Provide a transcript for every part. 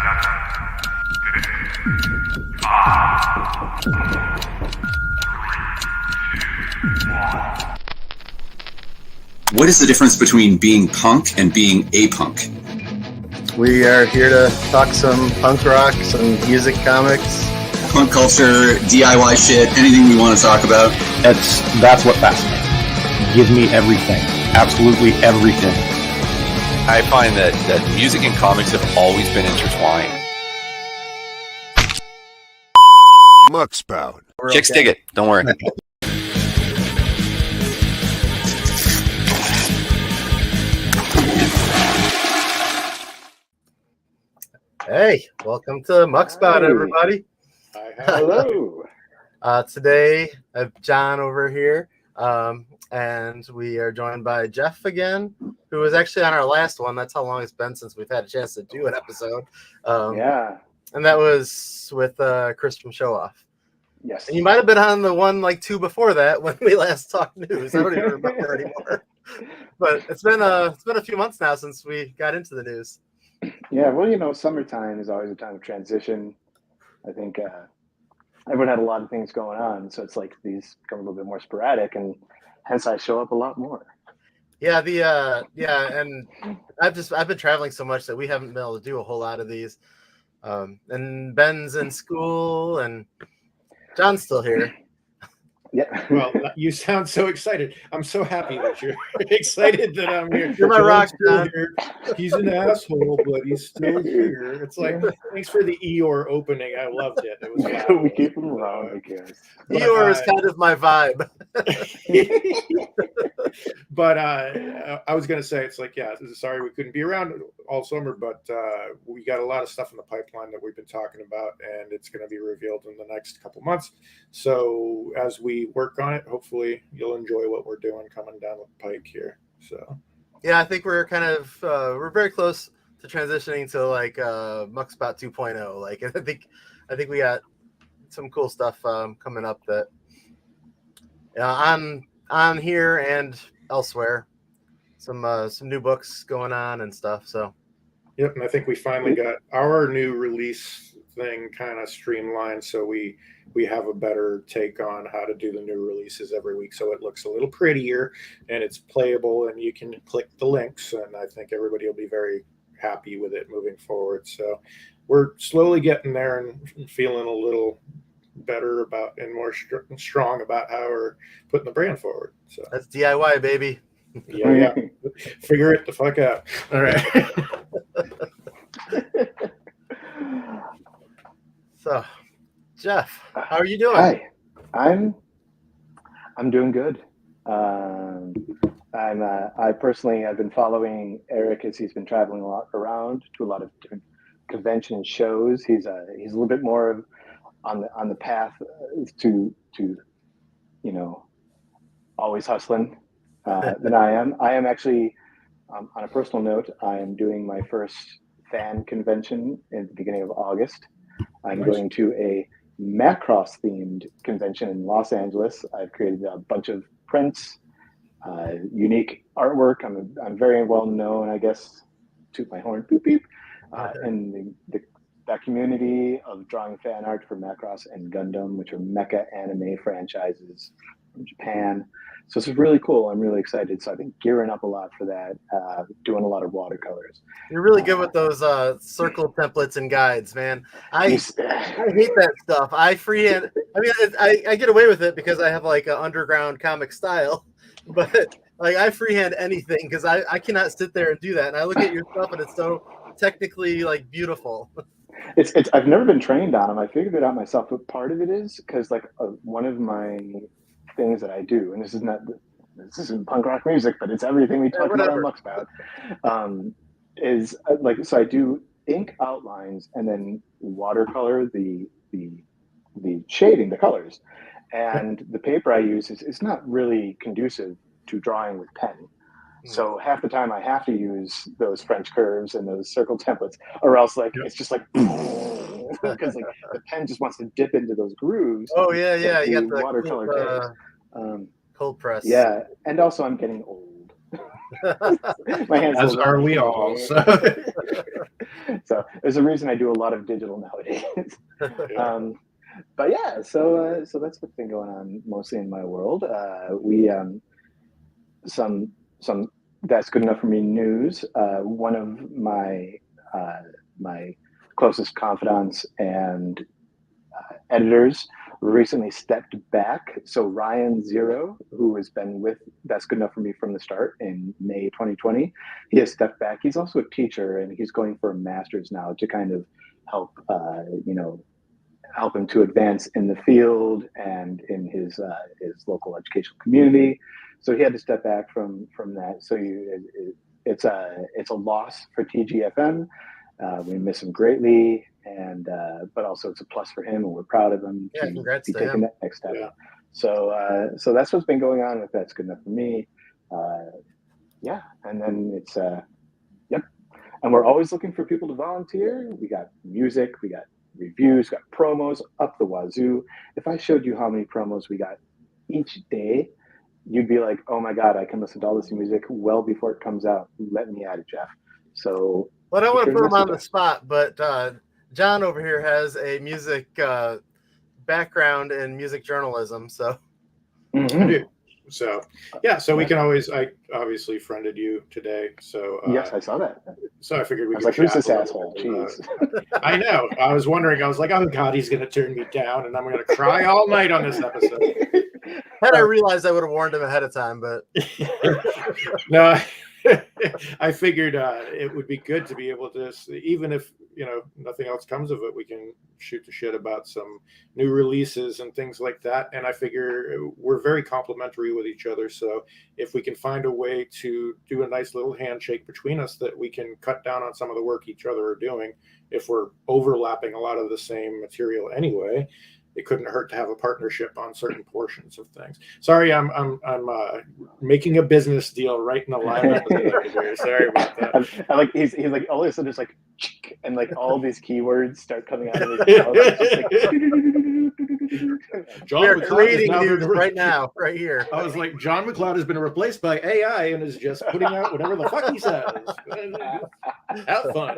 What is the difference between being punk and being a punk? We are here to talk some punk rock, some music, comics, punk culture, DIY shit, anything we want to talk about. That's what fascinates me. Give me everything. Absolutely everything. I find that music and comics have always been intertwined. Muckspout. Chicks dig it. Don't worry. Hey, welcome to Muckspout, everybody. Hello. Today, I have John over here, and we are joined by Jeff again, who was actually on our last one. That's how long it's been since we've had a chance to do an episode. Yeah. And that was with Chris from Show Off. Yes. And you might have been on the one like two before that when we last talked news. I don't even remember anymore. But it's been a few months now since we got into the news. Yeah, well, summertime is always a time of transition. I think everyone had a lot of things going on, so it's like these become a little bit more sporadic, and hence I show up a lot more. Yeah, and I've been traveling so much that we haven't been able to do a whole lot of these. And Ben's in school, and John's still here. Yeah. Well, you sound so excited. I'm so happy that you're excited that I'm here. You're my rock, John. He's an asshole, but he's still here. It's like, thanks for the Eeyore opening. I loved it. It was We keep them around because Eeyore is kind of my vibe. But I was going to say, it's like, yeah, sorry we couldn't be around all summer, but we got a lot of stuff in the pipeline that we've been talking about, and it's going to be revealed in the next couple months. So as we work on it, hopefully you'll enjoy what we're doing coming down the pike here. So yeah, I think we're kind of we're very close to transitioning to like Muckspout 2.0. Like I think we got some cool stuff coming up that on here and elsewhere. Some new books going on and stuff. So yep, and I think we finally got our new release thing kind of streamlined, so we have a better take on how to do the new releases every week, so it looks a little prettier and it's playable and you can click the links, and I think everybody will be very happy with it moving forward. So we're slowly getting there and feeling a little better about and more strong about how we're putting the brand forward. So that's DIY, baby. yeah. Figure it the fuck out. All right. So, Jeff, how are you doing? Hi, I'm doing good. I personally have been following Eric as he's been traveling a lot around to a lot of different convention shows. He's a little bit more on the path to always hustling than I am. I am actually on a personal note. I am doing my first fan convention in the beginning of August. I'm going to a Macross themed convention in Los Angeles. I've created a bunch of prints, unique artwork. I'm very well known, I guess, toot my horn, boop beep, in that community of drawing fan art for Macross and Gundam, which are mecha anime franchises from Japan. So this is really cool. I'm really excited. So I've been gearing up a lot for that, doing a lot of watercolors. You're really good with those circle templates and guides, man. I hate that stuff. I freehand. I mean, I get away with it because I have like an underground comic style, but like I freehand anything because I cannot sit there and do that. And I look at your stuff and it's so technically like beautiful. It's I've never been trained on them. I figured it out myself, but part of it is because like one of my things that I do, and this isn't punk rock music, but it's everything we talk about on Muckspout, is like, so I do ink outlines and then watercolor the shading, the colors, and the paper I use is not really conducive to drawing with pen. So half the time I have to use those French curves and those circle templates, or else like it's just like because like the pen just wants to dip into those grooves. Oh yeah, you got the watercolor cold press. Yeah, and also I'm getting old. My hands. As are we all. So. So there's a reason I do a lot of digital nowadays. But yeah, so that's what's been going on mostly in my world. We some that's good enough for me news. One of my my closest confidants and editors recently stepped back. So Ryan Zero, who has been with That's Good Enough for Me from the start in May 2020, he has stepped back. He's also a teacher, and he's going for a master's now to kind of help, help him to advance in the field and in his local educational community. So he had to step back from that. So it's a loss for TGFM. We miss him greatly, and but also it's a plus for him, and we're proud of him Yeah, to congrats be to taking him. that next step. Yeah. So that's what's been going on with That's Good Enough for Me. Yeah, and then it's yep, and we're always looking for people to volunteer. We got music, we got reviews, got promos up the wazoo. If I showed you how many promos we got each day, you'd be like, oh my god, I can listen to all this music well before it comes out. Let me at it, Jeff. So Well, I don't want to put him on the message us. spot, but John over here has a music background in music journalism, so I do. So yeah, so we can always. I obviously friended you today, so Yes, I saw that. so I figured we I was could. like, who's chat this a little asshole? bit about Jeez. it. I know. I was wondering. I was like, oh god, he's gonna turn me down, and I'm gonna cry all night on this episode. had I realized I would have warned him ahead of time, but No, I figured it would be good to be able to, even if nothing else comes of it, we can shoot the shit about some new releases and things like that. And I figure we're very complimentary with each other, so if we can find a way to do a nice little handshake between us, that we can cut down on some of the work each other are doing. If we're overlapping a lot of the same material anyway, it couldn't hurt to have a partnership on certain portions of things. Sorry, I'm making a business deal right in the live episode here. Sorry about that. I like he's like all of a sudden just like and like all these keywords start coming out of his mouth. John we're McLeod creating has news been right now, right here. I was like, John McLeod has been replaced by AI and is just putting out whatever the fuck he says. Have fun.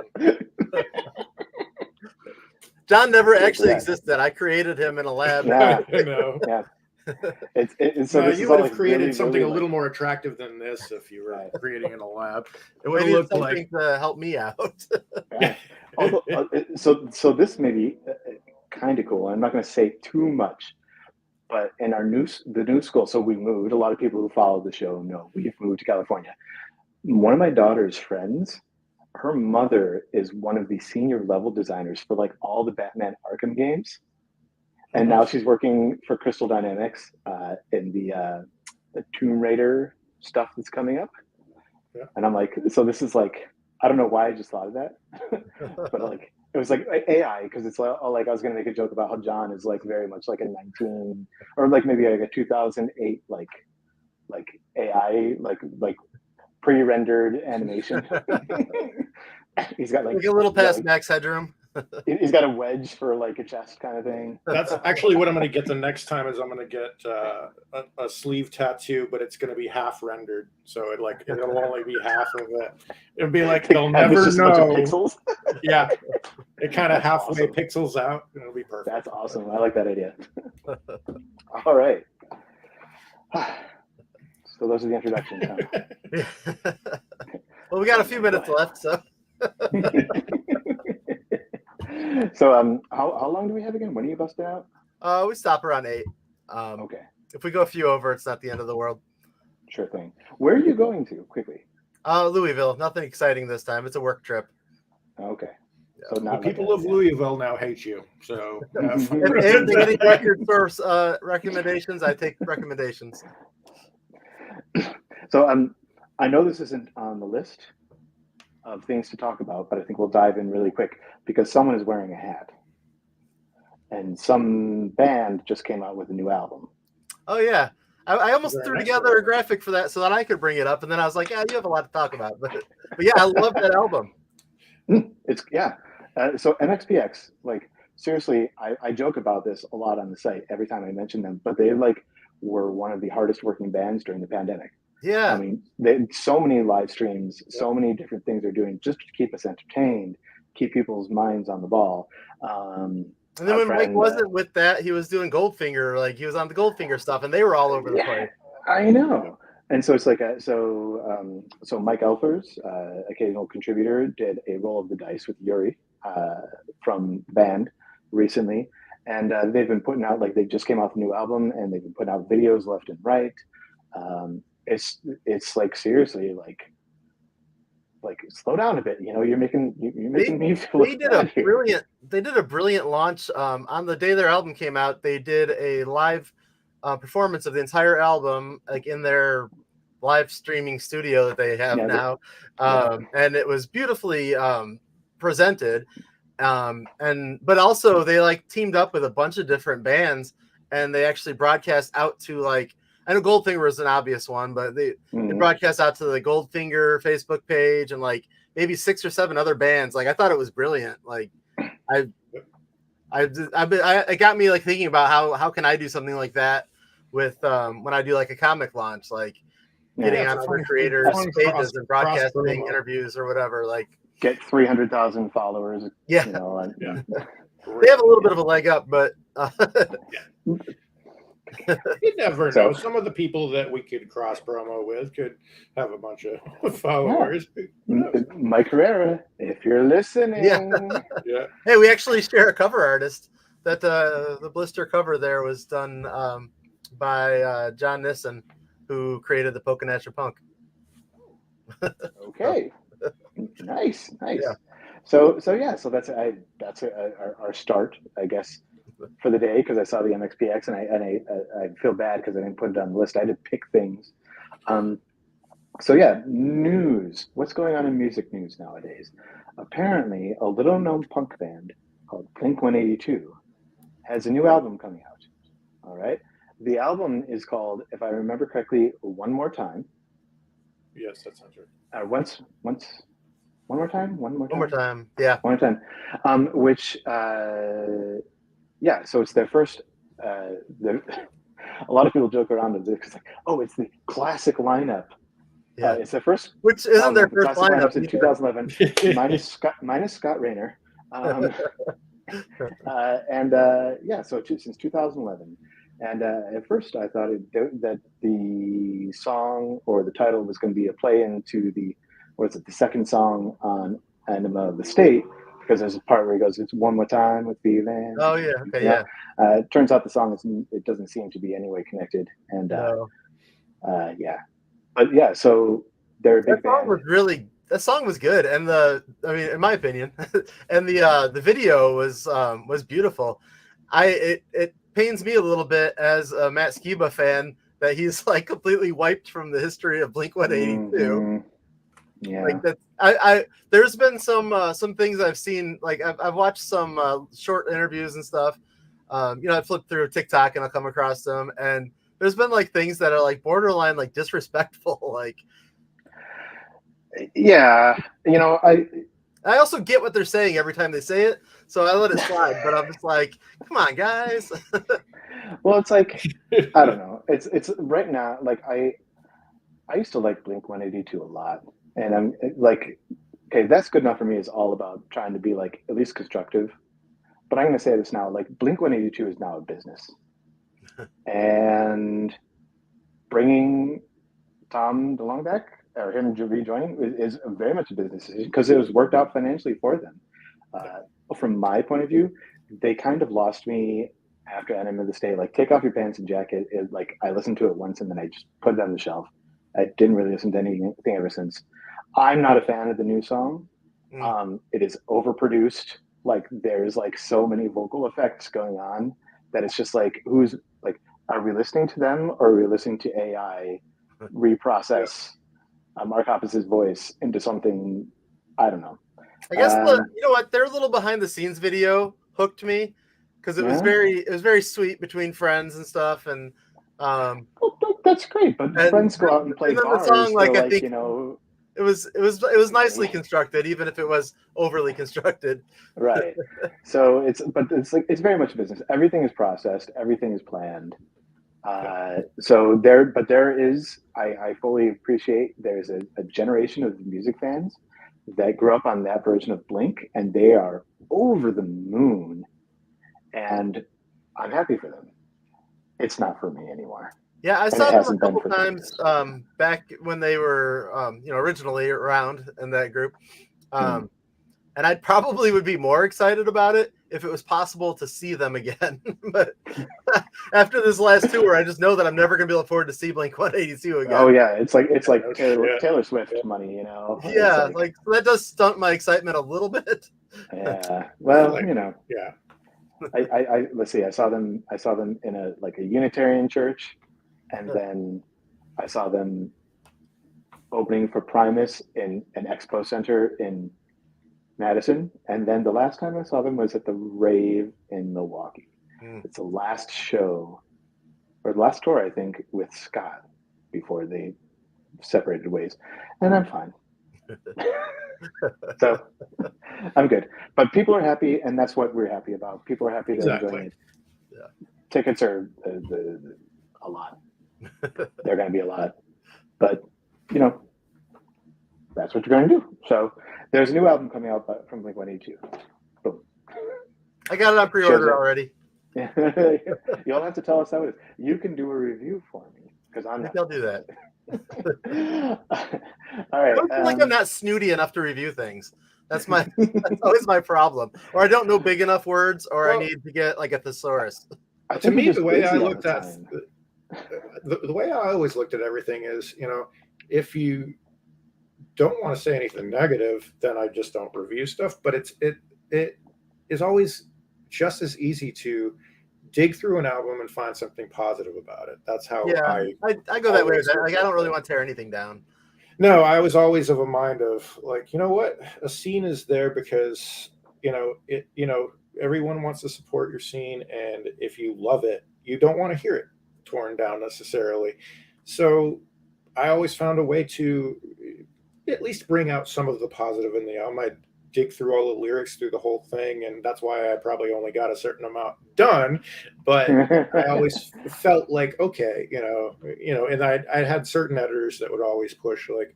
John never actually existed. I created him in a lab. Yeah. I know. Yeah. So No, this you is would all, have like, created really, something really, a little like, more attractive than this if you were Right. creating in a lab. It would have Maybe looked something like. to help me out. yeah. Although, so this may be kind of cool. I'm not going to say too much, but in the new school, so we moved. A lot of people who follow the show know we've moved to California. One of my daughter's friends, her mother is one of the senior level designers for like all the Batman Arkham games, and now she's working for Crystal Dynamics in the Tomb Raider stuff that's coming up. Yeah. And I'm like, so this is like, I don't know why I just thought of that, but like it was like AI, because it's like I was gonna make a joke about how John is like very much like a 19 or like maybe like a 2008 like AI like pre-rendered animation. He's got like a little past like, max headroom. he's got a wedge for like a chest kind of thing. That's actually what I'm going to get the next time. Is I'm going to get a sleeve tattoo, but it's going to be half rendered, so it'll only be half of it. It'll be like they'll never know. Pixels. Yeah, it kind of That's halfway awesome. pixels out. It'll be perfect. That's awesome. I like that idea. All right. So those are the introductions. Huh? Well, we got a few minutes left, so. So how long do we have again? When are you busting out? We stop around 8. Okay, If we go a few over, it's not the end of the world. sure thing. Where are you going to quickly? Louisville. Nothing exciting this time. It's a work trip. Okay. Yeah. So The not people like of that, Louisville now hate you. So If any record source recommendations, I take recommendations. So I know this isn't on the list of things to talk about, but I think we'll dive in really quick because someone is wearing a hat. And some band just came out with a new album. Oh, yeah. I almost Very threw nice. together a graphic for that so that I could bring it up. And then I was like, yeah, you have a lot to talk about. But yeah, I love that album. It's so MXPX, like seriously, I joke about this a lot on the site every time I mention them, but they like were one of the hardest working bands during the pandemic. Yeah. I mean, so many live streams, so many different things they're doing just to keep us entertained, keep people's minds on the ball. And then when Mike wasn't with that, he was doing Goldfinger, like he was on the Goldfinger stuff, and they were all over the place. I know. And so it's like so Mike Elfers, occasional contributor, did a roll of the dice with Yuri from the band recently, and they've been putting out, like, they just came off a new album, and they've been putting out videos left and right. It's like, seriously, like slow down a bit. You know, you're making me feel they did a brilliant launch on the day their album came out. They did a live performance of the entire album, like in their live streaming studio that they have now, and it was beautifully presented. But also they like teamed up with a bunch of different bands, and they actually broadcast out to, like, I know Goldfinger was an obvious one, but they broadcast out to the Goldfinger Facebook page and like maybe 6 or 7 other bands. Like, I thought it was brilliant. Like, it got me like thinking about how can I do something like that with when I do like a comic launch, like getting on other creators' pages and broadcasting interviews or whatever. Like, get 300,000 followers. Yeah, you know, they have a little bit of a leg up, but. You never know. Some of the people that we could cross promo with could have a bunch of followers. Mike Herrera, if you're listening. Yeah. Hey, we actually share a cover artist. That the blister cover there was done by John Nissen, who created the Pokinatcha Punk. Okay. Nice. Yeah. So that's our start, I guess, for the day, because I saw the MXPX and I feel bad because I didn't put it on the list. I had to pick things. News. What's going on in music news nowadays? Apparently, a little known punk band called Blink-182 has a new album coming out. All right. The album is called, if I remember correctly, One More Time. Yes, that sounds right. One more time. Yeah. One more time. So it's their first. A lot of people joke around with it because, like, oh, it's the classic lineup. Yeah, it's their first. Which isn't their first lineup in 2011, minus Scott Rayner. So since 2011, and at first I thought that the song or the title was going to be a play into the second song on Anima of the State, because there's a part where he goes, "It's one more time with feeling." Oh yeah, okay, yeah. It turns out the song it doesn't seem to be any way connected, and so they're a big band. That song was good, and in my opinion, and the video was beautiful. It pains me a little bit as a Matt Skiba fan that he's like completely wiped from the history of Blink-182. Mm-hmm. Yeah, like that. There's been some things I've seen. Like I've watched some short interviews and stuff. I flip through TikTok and I'll come across them, and there's been like things that are like borderline like disrespectful. Like, yeah, I also get what they're saying every time they say it, so I let it slide. But I'm just like, come on, guys. Well, it's like, I don't know. It's right now. Like I used to like Blink-182 a lot. And I'm like, okay, that's good enough for me. Is all about trying to be like at least constructive. But I'm going to say this now: like Blink-182 is now a business, and bringing Tom DeLonge back or him rejoining is very much a business because it was worked out financially for them. From my point of view, they kind of lost me after Enemy of the State. Like, Take Off Your Pants and Jacket. Like, I listened to it once and then I just put it on the shelf. I didn't really listen to anything ever since. I'm not a fan of the new song. It is overproduced. Like, there's like so many vocal effects going on that it's just like, are we listening to them or are we listening to AI reprocess Mark Hoppus's voice into something? I don't know. I guess you know what, their little behind the scenes video hooked me because it was very sweet between friends and stuff, and that's great. But friends go out and play bars. The song, like, I think, it was nicely constructed, even if it was overly constructed. Right. So it's very much business. Everything is processed. Everything is planned. So there is, I fully appreciate there's a generation of music fans that grew up on that version of Blink, and they are over the moon, and I'm happy for them. It's not for me anymore. Yeah, I And saw it them a hasn't been couple for times back when they were, originally around in that group. And I probably would be more excited about it if it was possible to see them again. But after this last tour, I just know that I'm never going to be able to see Blink-182 again. Oh yeah, it's like Yeah. Taylor Swift money, you know. It's Yeah, like that does stunt my excitement a little bit. yeah. Well, Like- you know, Yeah. I let's see. I saw them in a Unitarian church, and then I saw them opening for Primus in an expo center in Madison, and then the last time I saw them was at the Rave in Milwaukee. It's the last show or the last tour, I think, with Scott before they separated ways, and I'm fine. So I'm good. But people are happy, and that's what we're happy about. People are happy they're Exactly. enjoying it. Yeah. Tickets are a lot. They're going to be a lot, but you know, that's what you're going to do. So there's a new album coming out from Blink-182. Boom. I got it on pre-order already. You'll have to tell us how it is. You can do a review for me because I I'm think not. I'll do that. All right. I don't feel like I'm not snooty enough to review things. That's always my problem. Or I don't know big enough words, or I need to get like a thesaurus. I To think me, you're the just way I busy all looked the at time. the way I always looked at everything is, if you don't want to say anything negative, then I just don't review stuff. But it is always just as easy to dig through an album and find something positive about it. That's how I go that way. Like I don't really want to tear anything down. No, I was always of a mind of like, you know what, a scene is there because everyone wants to support your scene, and if you love it, you don't want to hear it torn down necessarily. So I always found a way to at least bring out some of the positive in the album. I dig through all the lyrics through the whole thing, and that's why I probably only got a certain amount done. But I always felt like, okay, and I had certain editors that would always push like,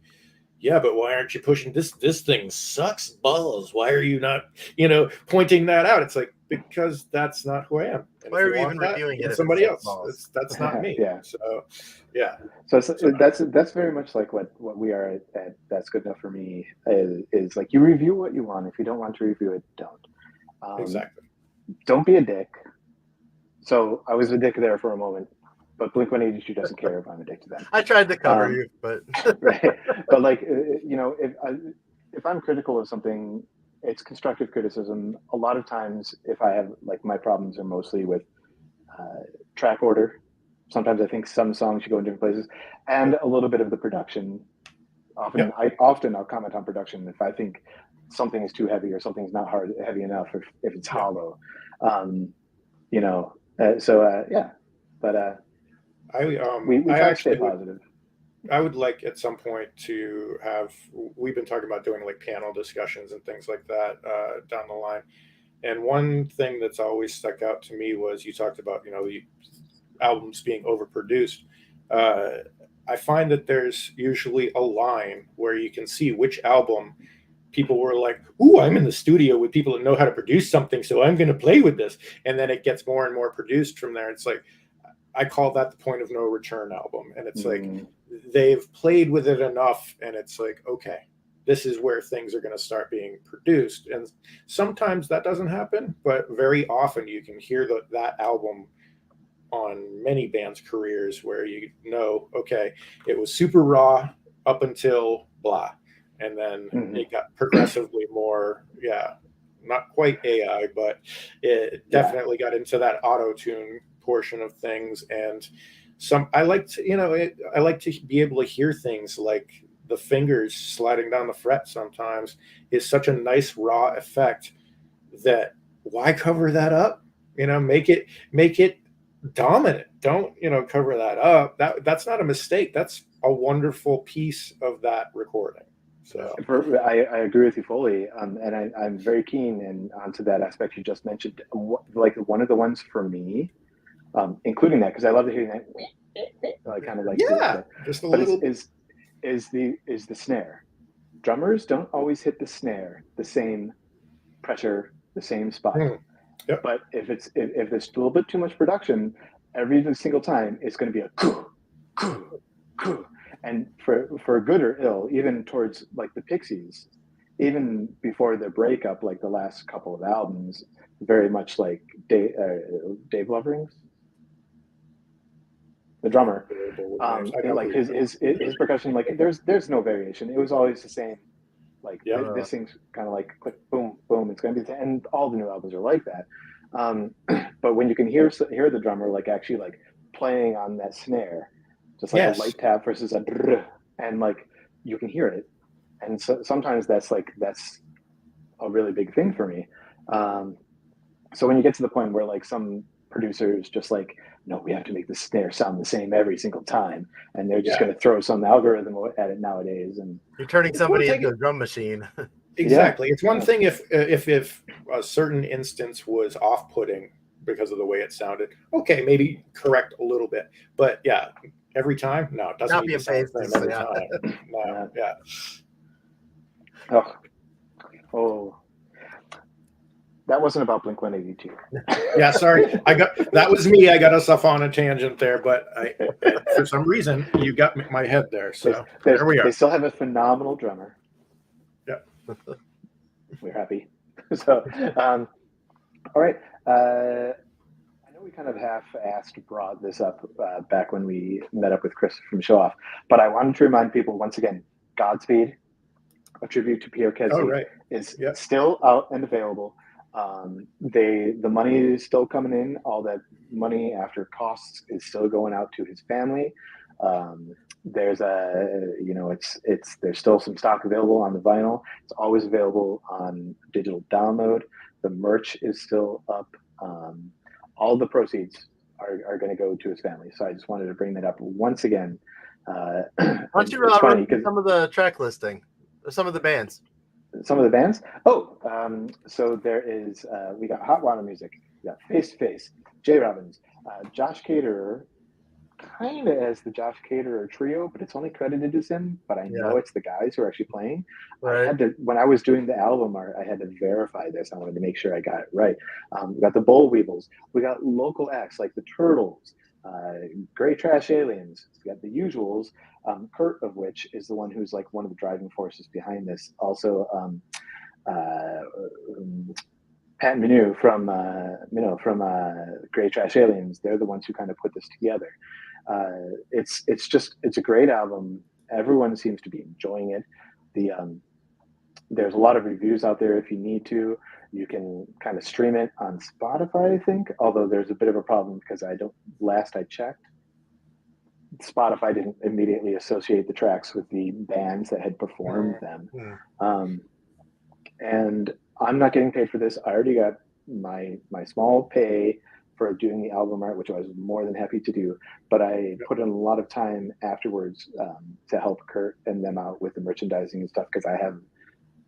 yeah, but why aren't you pushing this? This thing sucks balls. Why are you not, pointing that out? It's like, because that's not who I am. And Why if are you we want even that, reviewing get it? somebody else. That's not me. Yeah. So, yeah. So that's very much like what we are at That's Good Enough for Me is like, you review what you want. If you don't want to review it, don't. Exactly. Don't be a dick. So I was a dick there for a moment, but Blink-182 doesn't care if I'm a dick to them. I tried to cover you, but Right. But like, if I'm critical of something, it's constructive criticism. A lot of times, if I have like, my problems are mostly with track order. Sometimes I think some songs should go in different places, and a little bit of the production. Often I'll comment on production if I think something is too heavy or something's not heavy enough, if it's hollow. Yeah. But we try to stay positive. I would like at some point to have, we've been talking about doing like panel discussions and things like that down the line. And one thing that's always stuck out to me was you talked about, the albums being overproduced. I find that there's usually a line where you can see which album people were like, ooh, I'm in the studio with people that know how to produce something, so I'm going to play with this. And then it gets more and more produced from there. It's like, I call that the point of no return album. And it's like, they've played with it enough, and it's like, okay, this is where things are going to start being produced. And sometimes that doesn't happen, but very often you can hear that album on many bands' careers where okay, it was super raw up until blah. And then it got progressively more, not quite AI, but it definitely got into that auto-tune portion of things. And I like to be able to hear things like the fingers sliding down the fret sometimes is such a nice raw effect that why cover that up? Make it dominant. Don't, cover that up. That's not a mistake. That's a wonderful piece of that recording. So I agree with you fully, and I'm very keen and onto that aspect you just mentioned. Like one of the ones for me, including that because I love to hear that, like kind of like Yeah, just a but little. is the snare. Drummers don't always hit the snare the same pressure, the same spot. Yep. But if there's a little bit too much production, every single time it's going to be a coo, coo, coo. And for good or ill, even towards like the Pixies, even before their breakup, like the last couple of albums, very much like Dave Loverings, the drummer, like his percussion, like there's no variation. It was always the same. Like this thing's kind of like click, boom, boom. It's going to be, and all the new albums are like that. But when you can hear the drummer like actually like playing on that snare, just like a light tap versus a drrr, and like you can hear it, and so sometimes that's a really big thing for me. So when you get to the point where like some producers just like, no, we have to make the snare sound the same every single time, and they're just going to throw some algorithm at it nowadays, and you're turning somebody into a drum machine. Exactly. It's one thing if a certain instance was off-putting because of the way it sounded. Okay, maybe correct a little bit, but yeah, every time, no, it doesn't Copy need to sound the same every time. No, yeah. Oh. That wasn't about Blink-182. Yeah, sorry. That was me. I got us off on a tangent there, but for some reason you got my head there. So there we are. They still have a phenomenal drummer. Yeah, we're happy. So, all right. I know we kind of half-assed brought this up back when we met up with Chris from Show Off, but I wanted to remind people once again, Godspeed, a tribute to Pierre Kesey, is still out and available. The money is still coming in. All that money after costs is still going out to his family. There's there's still some stock available on the vinyl. It's always available on digital download. The merch is still up. All the proceeds are going to go to his family. So I just wanted to bring that up once again. Why don't you run some of the track listing, or some of the bands? Some of the bands. So there is. We got Hot Water Music. We got Face to Face, J Robbins, Josh Caterer, kind of as the Josh Caterer trio, but it's only credited as him. But I know it's the guys who are actually playing. Right. I had to, when I was doing the album art, I had to verify this. I wanted to make sure I got it right. We got the Boll Weevils. We got local acts like the Turtles, Grey Trash Aliens. We got the Usuals. Kurt, of which is the one who's like one of the driving forces behind this. Also, Pat and Minu from Grey Trash Aliens. They're the ones who kind of put this together. It's a great album. Everyone seems to be enjoying it. There's a lot of reviews out there. If you need to, you can kind of stream it on Spotify, I think. Although there's a bit of a problem because last I checked, Spotify didn't immediately associate the tracks with the bands that had performed them. And I'm not getting paid for this. I already got my small pay for doing the album art, which I was more than happy to do. But I put in a lot of time afterwards to help Kurt and them out with the merchandising and stuff, because I have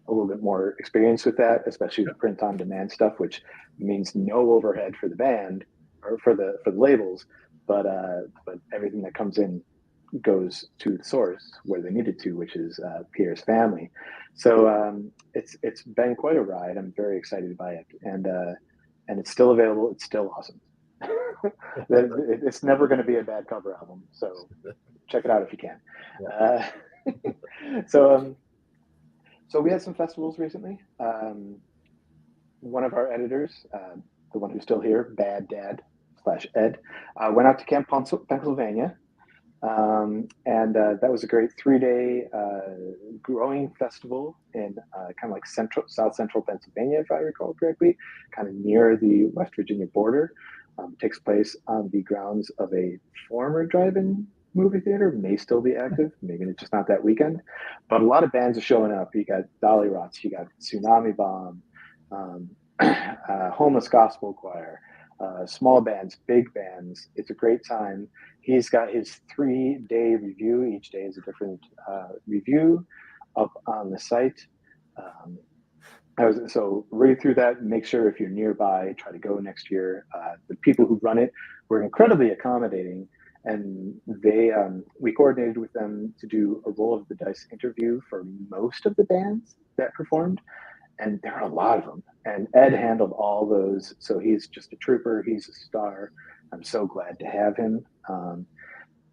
a little bit more experience with that, especially the print on demand stuff, which means no overhead for the band or for the labels, but everything that comes in goes to the source where they need it to, which is Pierre's family. So it's been quite a ride. I'm very excited by it, and it's still available. It's still awesome. It's never going to be a bad cover album, so check it out if you can. So we had some festivals recently. One of our editors, the one who's still here, Bad Dad /Ed, went out to Camp Pennsylvania. And that was a great 3-day growing festival in kind of like South Central Pennsylvania, if I recall correctly, kind of near the West Virginia border. Takes place on the grounds of a former drive-in movie theater, may still be active, maybe it's just not that weekend. But a lot of bands are showing up. You got Dolly Rots, you got Tsunami Bomb, Homeless Gospel Choir, small bands, big bands. It's a great time. He's got his 3-day review. Each day is a different review up on the site. So read through that. Make sure if you're nearby, try to go next year. The people who run it were incredibly accommodating, and we coordinated with them to do a roll of the dice interview for most of the bands that performed, and there are a lot of them. And Ed handled all those, so he's just a trooper. He's a star. I'm so glad to have him.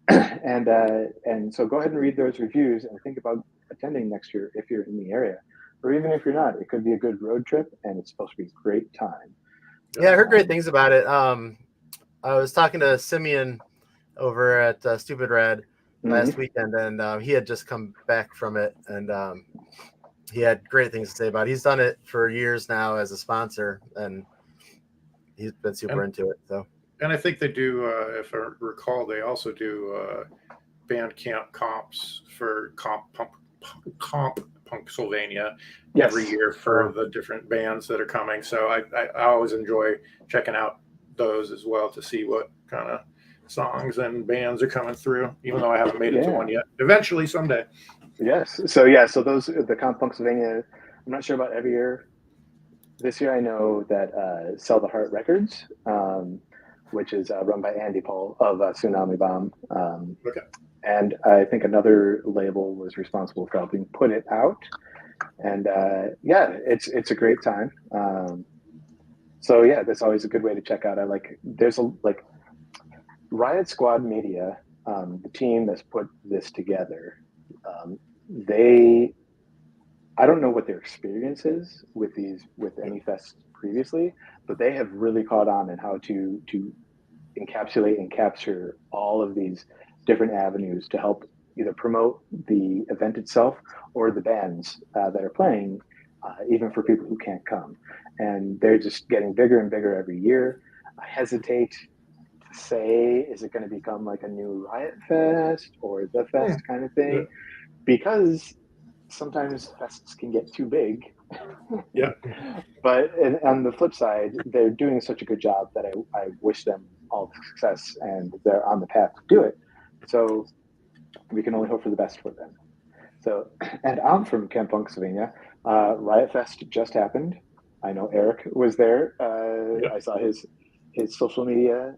And so go ahead and read those reviews and think about attending next year if you're in the area, or even if you're not. It could be a good road trip, and it's supposed to be a great time. Yeah, I heard great things about it. I was talking to Simeon over at Stupid Rad last weekend, and he had just come back from it, and he had great things to say about it. He's done it for years now as a sponsor, and he's been super into it. So, and I think they do, if I recall, they also do Bandcamp comps for Comp Pennsylvania every year for the different bands that are coming. So I always enjoy checking out those as well to see what kind of songs and bands are coming through, even though I haven't made it to one yet. Eventually, someday. Yes. So those, the Comp Pennsylvania, I'm not sure about every year. This year I know that Sell the Heart Records, which is run by Andy Paul of Tsunami Bomb. Okay. And I think another label was responsible for helping put it out. And it's a great time. So yeah, that's always a good way to check out. There's Riot Squad Media, the team that's put this together. I don't know what their experience is with AnyFest previously, but they have really caught on in how to encapsulate and capture all of these different avenues to help either promote the event itself or the bands that are playing, even for people who can't come. And they're just getting bigger and bigger every year. I hesitate to say, is it going to become like a new Riot Fest or the Fest kind of thing? Because sometimes fests can get too big. Yeah. But on the flip side, they're doing such a good job that I wish them all the success, and they're on the path to do it. So we can only hope for the best for them. So, and I'm from Camp Pennsylvania. Riot Fest just happened. I know Eric was there. I saw his social media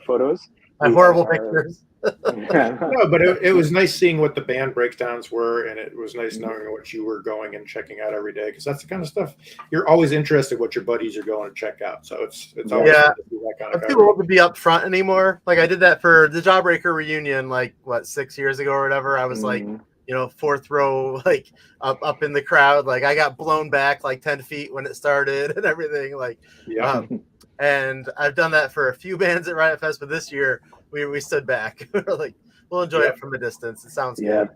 photos. My horrible pictures. No, but it was nice seeing what the band breakdowns were, and it was nice knowing what you were going and checking out every day, because that's the kind of stuff you're always interested what your buddies are going to check out. So it's always fun to do that kind of I'm too old to be up front anymore. Like I did that for the Jawbreaker reunion, 6 years ago or whatever. I was fourth row, up in the crowd. Like I got blown back 10 feet when it started and everything. And I've done that for a few bands at Riot Fest, but this year we stood back. We'll enjoy it from a distance. It sounds good.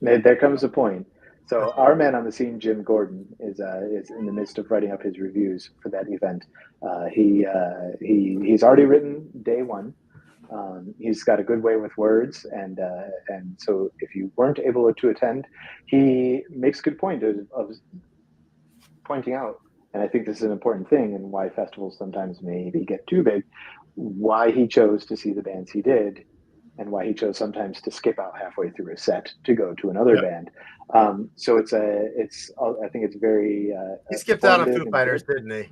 There comes a point. So our man on the scene, Jim Gordon, is in the midst of writing up his reviews for that event. He's already written day one. He's got a good way with words, and so if you weren't able to attend, he makes a good point of pointing out. And I think this is an important thing, and why festivals sometimes maybe get too big, why he chose to see the bands he did, and why he chose sometimes to skip out halfway through a set to go to another band. So I think it's very. He skipped out on Foo Fighters, didn't he?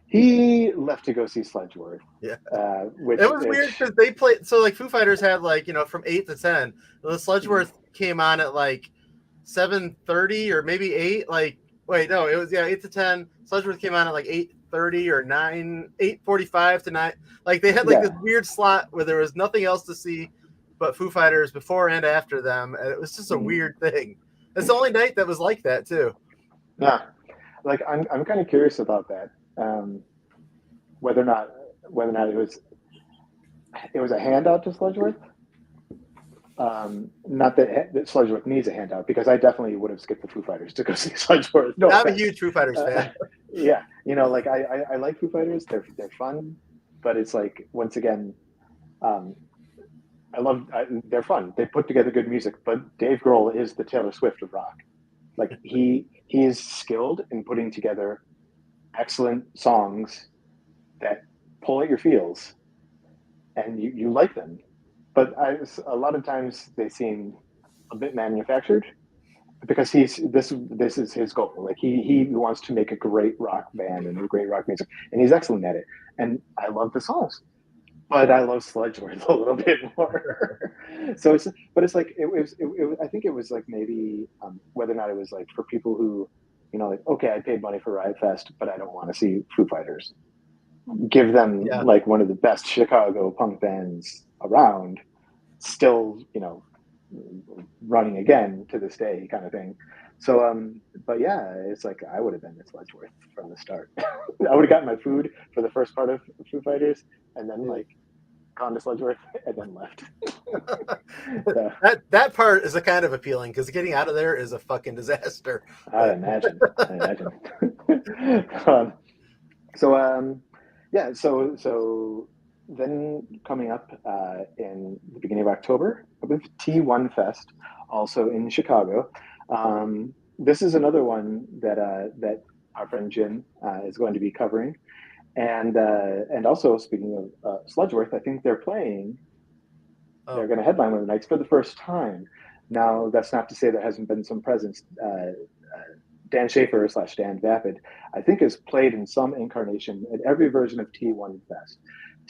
He left to go see Sledgeworth. Yeah. It was weird because they played. So Foo Fighters had from 8 to 10. The Sledgeworth came on at 7:30 or maybe 8. Wait, no, it was 8 to 10. Sledgeworth came on at 8:30 or 8:45 to 9. They had this weird slot where there was nothing else to see but Foo Fighters before and after them, and it was just a weird thing. It's the only night that was like that too. Yeah, I'm kind of curious about that. Whether or not it was a handout to Sledgeworth. Not that Sledgeworth needs a handout, because I definitely would have skipped the Foo Fighters to go see Sledgeworth. No, I'm a huge Foo Fighters fan. I like Foo Fighters. They're fun, but it's once again, they're fun. They put together good music, but Dave Grohl is the Taylor Swift of rock. He is skilled in putting together excellent songs that pull at your feels, and you like them. But a lot of times they seem a bit manufactured, because this is his goal. Like he wants to make a great rock band and great rock music, and he's excellent at it. And I love the songs, but I love Sludgeworth a little bit more. So it's like I think it was like maybe whether or not it was like for people who, like, okay, I paid money for Riot Fest, but I don't want to see Foo Fighters. Give them like one of the best Chicago punk bands around, still, running again to this day, kind of thing. So, but yeah, it's like I would have been at Sludgeworth from the start. I would have gotten my food for the first part of Foo Fighters, and then like gone to Sludgeworth and then left. So, that part is a kind of appealing because getting out of there is a fucking disaster. I imagine. So then coming up in the beginning of October with T1 Fest, also in Chicago. This is another one that our friend Jim is going to be covering, and also speaking of Sludgeworth, I think they're playing. Oh. They're going to headline one of the nights for the first time. Now, that's not to say there hasn't been some presence. Dan Schaefer / Dan Vapid, I think, has played in some incarnation at every version of T1 Fest.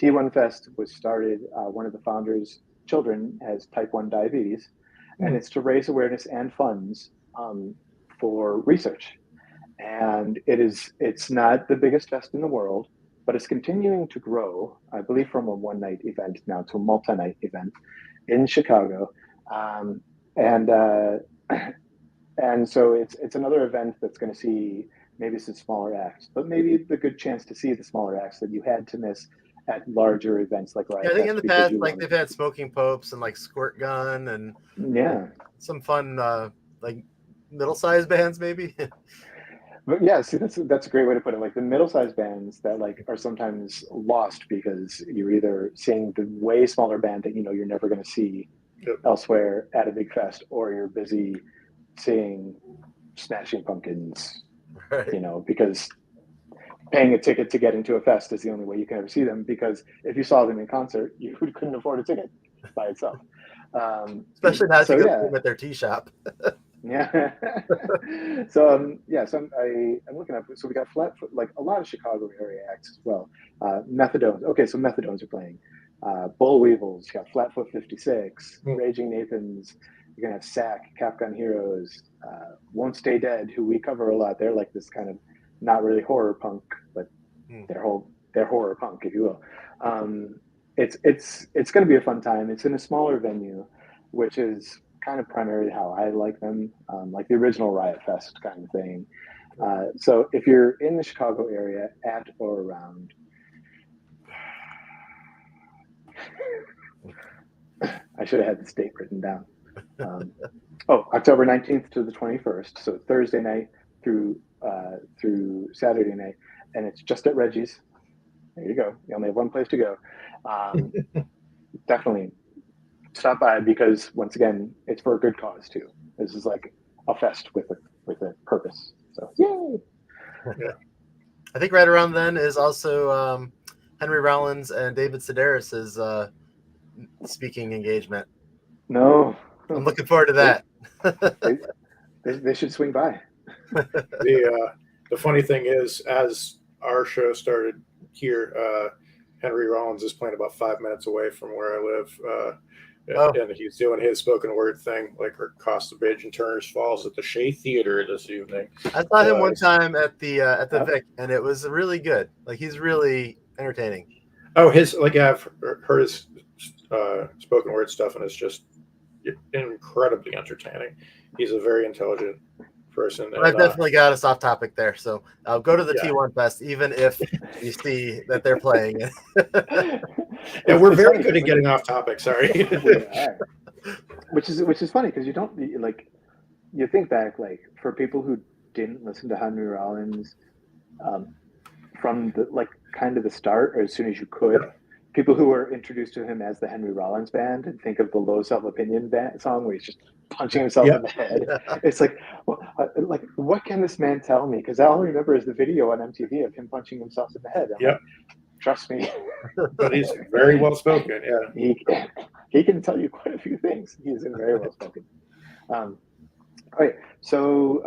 T1 Fest was started, one of the founders' children has type 1 diabetes, and it's to raise awareness and funds for research. And it's not the biggest fest in the world, but it's continuing to grow, I believe, from a one-night event now to a multi-night event in Chicago. And so it's another event that's going to see maybe some smaller acts, but maybe the good chance to see the smaller acts that you had to miss at larger events like Riot Fest. I think in the past, like they've had Smoking Popes and like Squirt Gun and some fun like middle-sized bands maybe. But yeah, see, that's a great way to put it. Like the middle-sized bands that like are sometimes lost because you're either seeing the way smaller band that you're never going to see elsewhere at a big fest, or you're busy seeing Smashing Pumpkins, right. Because paying a ticket to get into a fest is the only way you can ever see them, because if you saw them in concert, you couldn't afford a ticket by itself. Especially not to go at their tea shop. Yeah. So I'm looking up. So we got Flatfoot, like a lot of Chicago area acts as well. Methadones. Okay, so Methadones are playing. Bull Weevils. You got Flatfoot 56, Raging Nathans. You're gonna have Sack, Capgun Heroes, Won't Stay Dead, who we cover a lot. They're like this kind of not really horror punk, but they're horror punk, if you will. It's gonna be a fun time. It's in a smaller venue, which is kind of primarily how I like them, like the original Riot Fest kind of thing. So if you're in the Chicago area at or around, I should have had the date written down. October 19th to the 21st. So Thursday night through Saturday night, and it's just at Reggie's. There you go. You only have one place to go. Definitely stop by, because once again, it's for a good cause too. This is like a fest with a purpose. So yay! Yeah. I think right around then is also Henry Rollins and David Sedaris's speaking engagement. No, I'm looking forward to that. They should swing by. The funny thing is, as our show started here, Henry Rollins is playing about 5 minutes away from where I live. And he's doing his spoken word thing, like across the bridge in Turner's Falls at the Shea Theater this evening. I saw him one time at the Vic, and it was really good. Like, he's really entertaining. Oh, I've heard his spoken word stuff, and it's just incredibly entertaining. He's a very intelligent person. I've definitely got us off topic there, so go to the T1 Fest, even if you see that they're playing it. Yeah, we're very good at getting off topic. Sorry. Which is funny, because you don't you think back, like, for people who didn't listen to Henry Rollins from the kind of the start, or as soon as you could. People who were introduced to him as the Henry Rollins Band and think of the Low Self-Opinion song where he's just punching himself in the head. It's like, what can this man tell me? Because all I remember is the video on MTV of him punching himself in the head. Like, trust me. But he's very well spoken. Yeah, he can tell you quite a few things. He's very well spoken. All right, so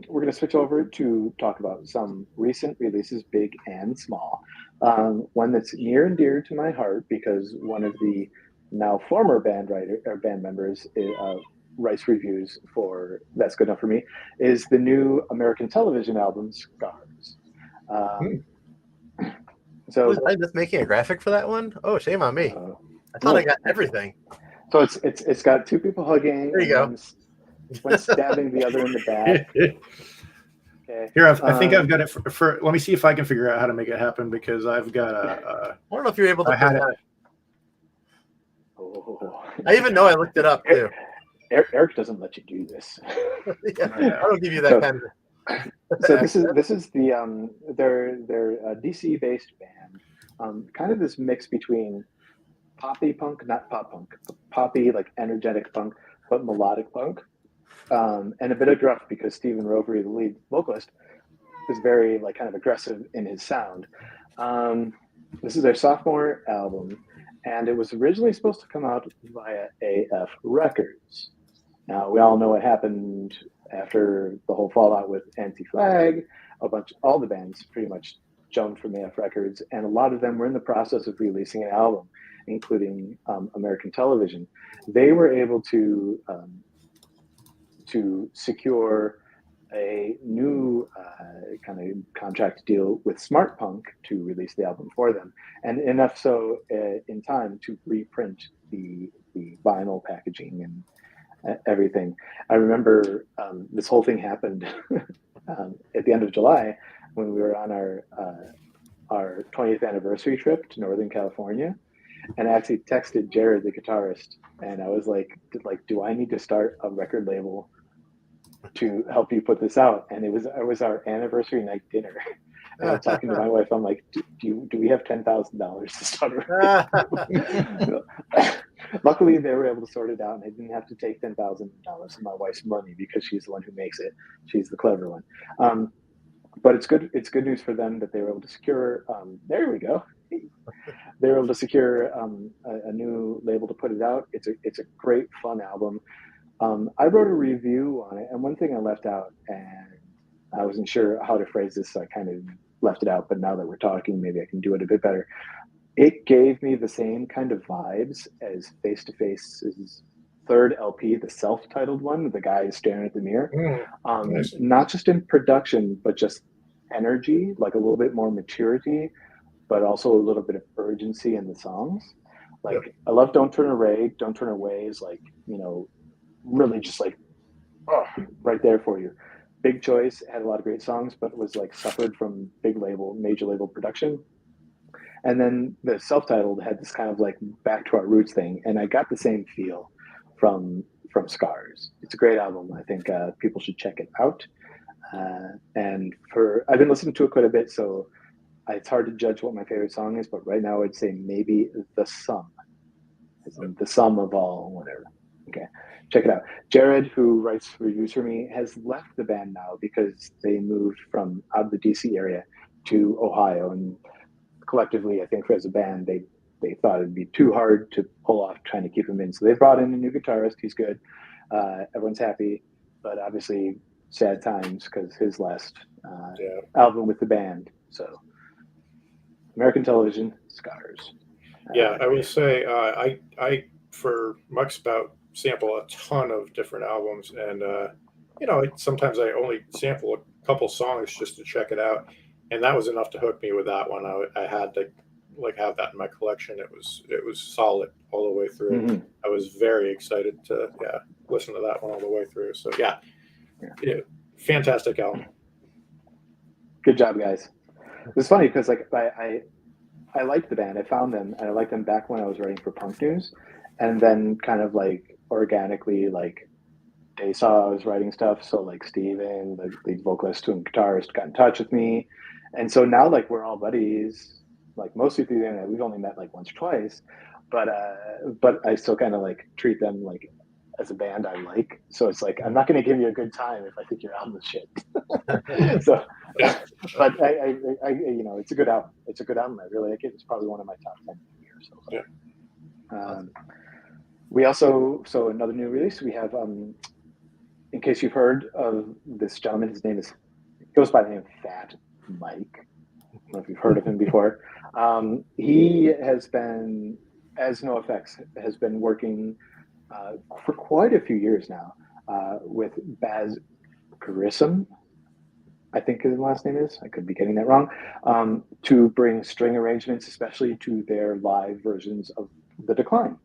we're going to switch over to talk about some recent releases, big and small. One that's near and dear to my heart because one of the now former band members writes reviews for That's Good Enough for Me is the new American Television album Scars. So Was I just making a graphic for that one? Oh, shame on me. I thought no. I got everything. So it's got two people hugging. There you go. One stabbing the other in the back. Okay. Here, I think I've got it for. Let me see if I can figure out how to make it happen because I've got a. I don't know if you're able to. I had it. Oh. I even know I looked it up too. Eric doesn't let you do this. Yeah, I don't give you that kind of. So this is the they're a DC based band, kind of this mix between poppy punk, not pop punk, poppy like energetic punk, but melodic punk, and a bit of gruff because Stephen Rovery, the lead vocalist, is very like kind of aggressive in his sound. This is their sophomore album, and it was originally supposed to come out via AF Records. Now we all know what happened after the whole fallout with Anti-Flag. All the bands pretty much jumped from AF Records, and a lot of them were in the process of releasing an album, including American Television. They were able to secure a new kind of contract deal with Smart Punk to release the album for them, and enough so in time to reprint the vinyl packaging and everything. I remember this whole thing happened at the end of July when we were on our 20th anniversary trip to Northern California, and I actually texted Jared, the guitarist, and I was like, do I need to start a record label to help you put this out? And it was our anniversary night dinner. And I was talking to my wife. I'm like, do we have $10,000 to start a record? Luckily, they were able to sort it out, and I didn't have to take $10,000 of my wife's money because she's the one who makes it. She's the clever one. But it's good. It's good news for them that they were able to secure. There we go. They were able to secure a new label to put it out. It's a great, fun album. I wrote a review on it, and one thing I left out, and I wasn't sure how to phrase this, so I kind of left it out. But now that we're talking, maybe I can do it a bit better. It gave me the same kind of vibes as Face to Face's third LP, the self-titled one, the guy staring at the mirror. Nice. Not just in production, but just energy, like a little bit more maturity, but also a little bit of urgency in the songs. Like, yep. I love Don't Turn Away. Don't Turn Away is like, really just like, right there for you. Big Choice had a lot of great songs, but was like suffered from major label production. And then the self-titled had this kind of like back to our roots thing. And I got the same feel from Scars. It's a great album. I think people should check it out. And I've been listening to it quite a bit, so it's hard to judge what my favorite song is, but right now I'd say maybe The Sum. The sum of all, whatever. Okay, check it out. Jared, who writes reviews for me, has left the band now because they moved from out of the DC area to Ohio, and collectively, I think as a band, they thought it'd be too hard to pull off trying to keep him in. So they brought in a new guitarist. He's good. Everyone's happy, but obviously sad times because his last album with the band. So American Television, Scars. Yeah, I will say I for Muck Spout sample a ton of different albums, and sometimes I only sample a couple songs just to check it out, and that was enough to hook me with that one. I had to have that in my collection. It was solid all the way through. Mm-hmm. I was very excited to listen to that one all the way through. So yeah, fantastic album. Good job, guys. It's funny because I liked the band. I found them, and I liked them back when I was writing for Punk News, and then kind of like organically, like they saw I was writing stuff. So like Steven, the lead vocalist and guitarist, got in touch with me, and so now like we're all buddies. Like mostly through the internet. We've only met like once or twice, but I still kind of like treat them like as a band I like. So it's like I'm not going to give you a good time if I think your album is shit. So, but I it's a good album. It's a good album. I really like it. It's probably one of my top 10 years. So we also another new release. We have in case you've heard of this gentleman, his name is goes by the name of Fat Mike. I don't know if you've heard of him before. He has been, as NoFX, has been working for quite a few years now with Baz Grissom, I think his last name is. I could be getting that wrong. To bring string arrangements, especially to their live versions of The Decline.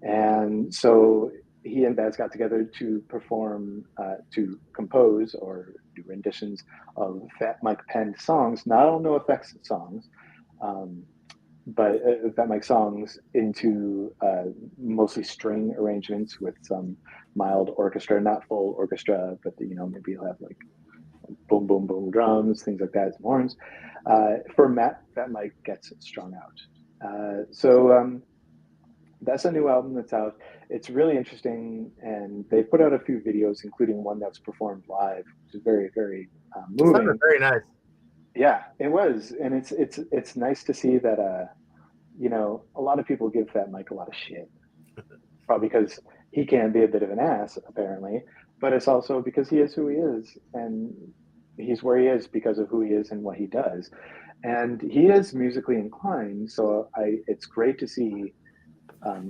And so he and Baz got together to perform, to compose or do renditions of Fat Mike penned songs, not all NoFX songs, but Fat Mike songs into mostly string arrangements with some mild orchestra, not full orchestra, but maybe you'll have like boom, boom, boom drums, things like that, some horns. For Fat Mike Gets Strung Out. So that's a new album that's out. It's really interesting, and they put out a few videos, including one that was performed live, which is very, very moving. Very nice. Yeah, it was, and it's nice to see that. A lot of people give Fat Mike a lot of shit, probably because he can be a bit of an ass, apparently. But it's also because he is who he is, and he's where he is because of who he is and what he does. And he is musically inclined, so it's great to see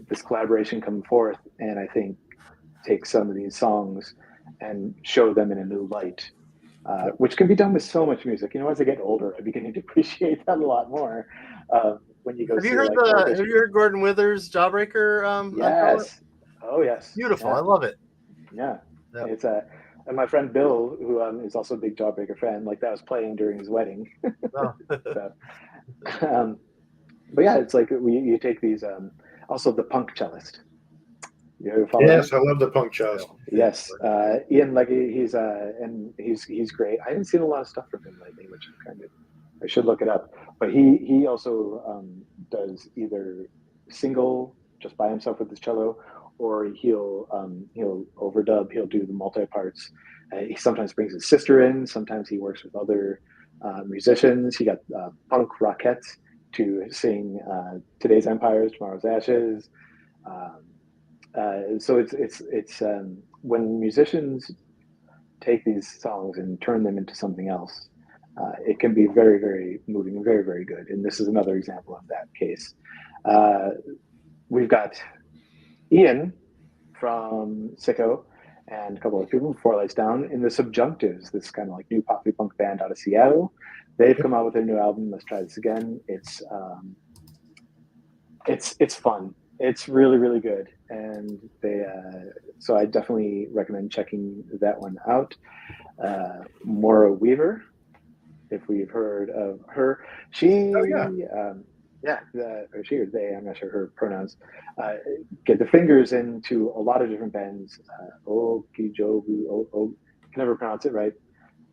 this collaboration come forth, and I think take some of these songs and show them in a new light, which can be done with so much music. As I get older, I'm beginning to appreciate that a lot more. When you go, have you heard Gordon Withers' Jawbreaker? Yes. Oh yes. Beautiful. Yeah. I love it. Yeah. Yep. It's and my friend Bill, who is also a big Jawbreaker fan, like that was playing during his wedding. Oh. So, but yeah, it's like you take these. Also, the punk cellist. You ever follow Yes, him? I love the punk cellist. Yes, Ian Legge. He's great. I haven't seen a lot of stuff from him lately, which I should look it up. But he also does either single just by himself with his cello, or he'll overdub. He'll do the multi parts. He sometimes brings his sister in. Sometimes he works with other musicians. He got Punk Rockette to sing Today's Empires, Tomorrow's Ashes. So it's when musicians take these songs and turn them into something else, it can be very, very moving and very, very good. And this is another example of that case. We've got Ian from Sicko and a couple of people, Four Lights Down, in the Subjunctives, this kind of like new poppy punk band out of Seattle. They've come out with their new album. Let's Try This Again. It's fun. It's really, really good, and so I definitely recommend checking that one out. Maura Weaver, if we've heard of her, she or she or they, I'm not sure her pronouns, get their fingers into a lot of different bands. Okijobu, can never pronounce it right.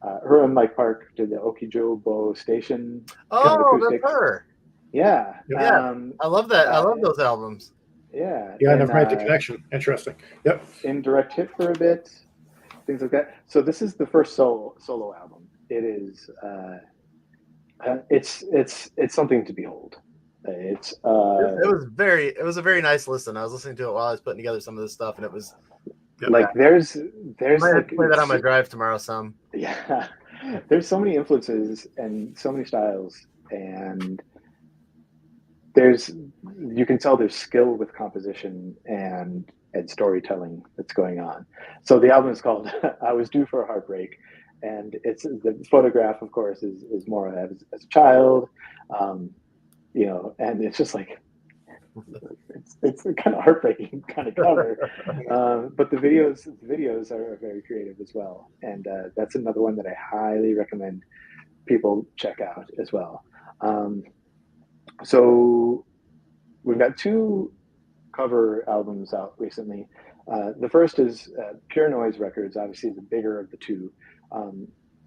Her and Mike Park did the Okijobo Station. Oh, that's her. Yeah. Yeah. I love that. I love those albums. Yeah. Yeah, I never made the connection. Interesting. Yep. Indirect Hit for a bit, things like that. So this is the first solo album. It is. It's something to behold. It was a very nice listen. I was listening to it while I was putting together some of this stuff, and it was like there's I might have to play that on my drive tomorrow. Yeah, there's so many influences and so many styles, and you can tell there's skill with composition and storytelling that's going on. So the album is called I Was Due for a Heartbreak, and it's the photograph, of course, is more as a child, and it's just like it's a kind of heartbreaking kind of cover, but the videos are very creative as well, and that's another one that I highly recommend people check out as well. So we've got two cover albums out recently. The first is Pure Noise Records, obviously the bigger of the two,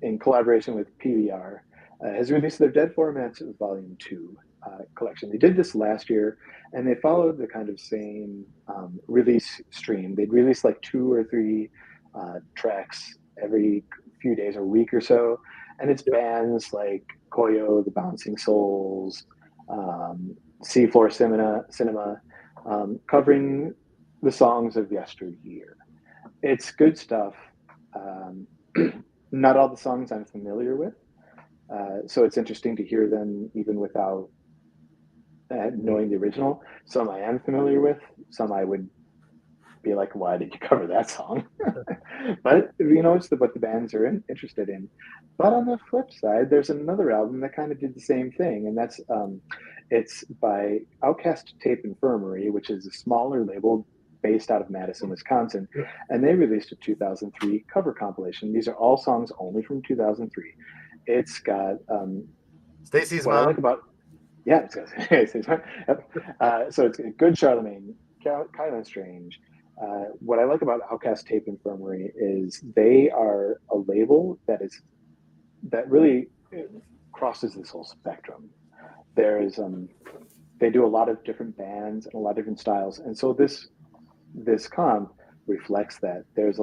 in collaboration with PBR, has released their Dead Formats Volume 2 collection. They did this last year, and they followed the kind of same release stream. They'd release like 2 or 3 tracks every few days or week or so, and it's bands like Koyo, The Bouncing Souls, Seafloor Cinema, covering the songs of yesteryear. It's good stuff. Not all the songs I'm familiar with, so it's interesting to hear them even without knowing the original. Some I am familiar with, some I would be like, why did you cover that song? But it's what the bands are interested in. But on the flip side, there's another album that kind of did the same thing, and that's it's by Outcast Tape Infirmary, which is a smaller label based out of Madison, Wisconsin, and they released a 2003 cover compilation. These are all songs only from 2003. It's got Stacy's what I mom. like about it's got Stacy's mom. Yep. So it's Good Charlemagne, Kylan Strange. What I like about Outcast Tape Infirmary is they are a label that really crosses this whole spectrum. There's they do a lot of different bands and a lot of different styles, and so this comp reflects that. There's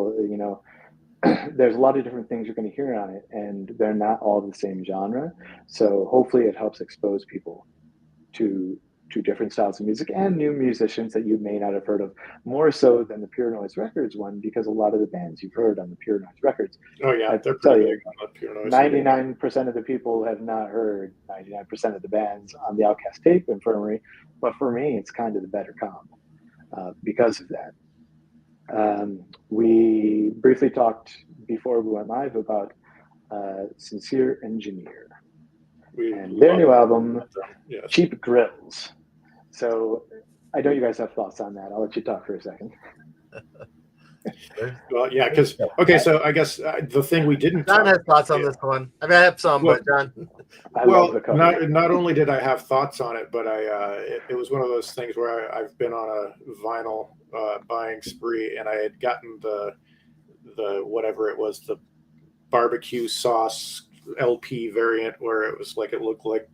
there's a lot of different things you're going to hear on it, and they're not all the same genre. So hopefully it helps expose people to different styles of music and new musicians that you may not have heard of, more so than the Pure Noise Records one, because a lot of the bands you've heard on the Pure Noise Records, Oh yeah, I'd they're tell pretty you, big on the Pure Noise. 99% of the people have not heard 99% of the bands on the Outcast Tape Infirmary, but for me, it's kind of the better comp because of that. We briefly talked before we went live about Sincere Engineer and their new album, Yes. Cheap Grills. So I know you guys have thoughts on that. I'll let you talk for a second. Well, yeah, because so I guess the thing we didn't. John has thoughts on this one. I mean, I have some, but John. I love the cover. Not only did I have thoughts on it, but it was one of those things where I've been on a vinyl buying spree, and I had gotten the whatever it was, the barbecue sauce LP variant, where it was like it looked like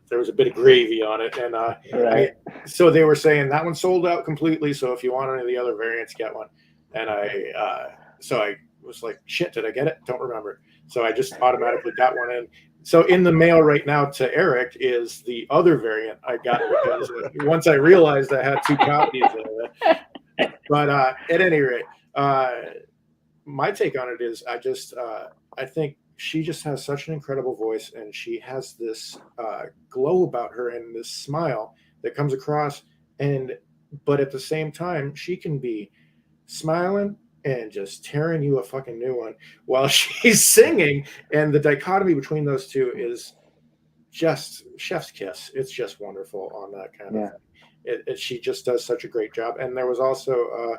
there was a bit of gravy on it, and right. So they were saying that one sold out completely. So if you want any of the other variants, get one. And so I was like, shit, did I get it? Don't remember. So I just automatically got one in. So in the mail right now to Eric is the other variant I got, because once I realized I had 2 copies of it. But at any rate, my take on it is I think she just has such an incredible voice, and she has this glow about her and this smile that comes across. But at the same time, she can be smiling and just tearing you a fucking new one while she's singing. And the dichotomy between those two is just chef's kiss. It's just wonderful on that kind of thing. She just does such a great job. And there was also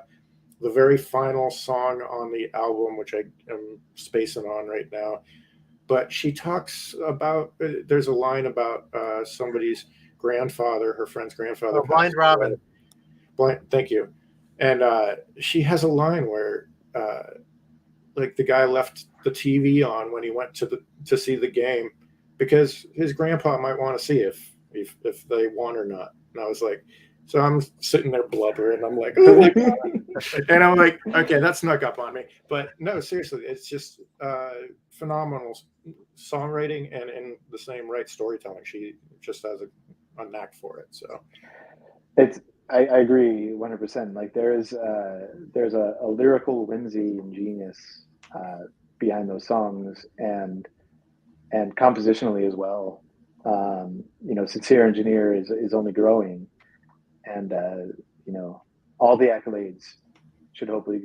the very final song on the album, which I am spacing on right now. But she talks about, there's a line about somebody's grandfather, her friend's grandfather. Blind Robin. Thank you. And she has a line where, like, the guy left the TV on when he went to see the game because his grandpa might want to see if they won or not. And I was like, so I'm sitting there blubbering. I'm like, oh my God. And I'm like, okay, that snuck up on me. But no, seriously, it's just phenomenal songwriting and in the same right storytelling. She just has a knack for it. So I agree 100%. Like there's a lyrical whimsy and genius behind those songs, and compositionally as well. Sincere Engineer is only growing, and all the accolades should hopefully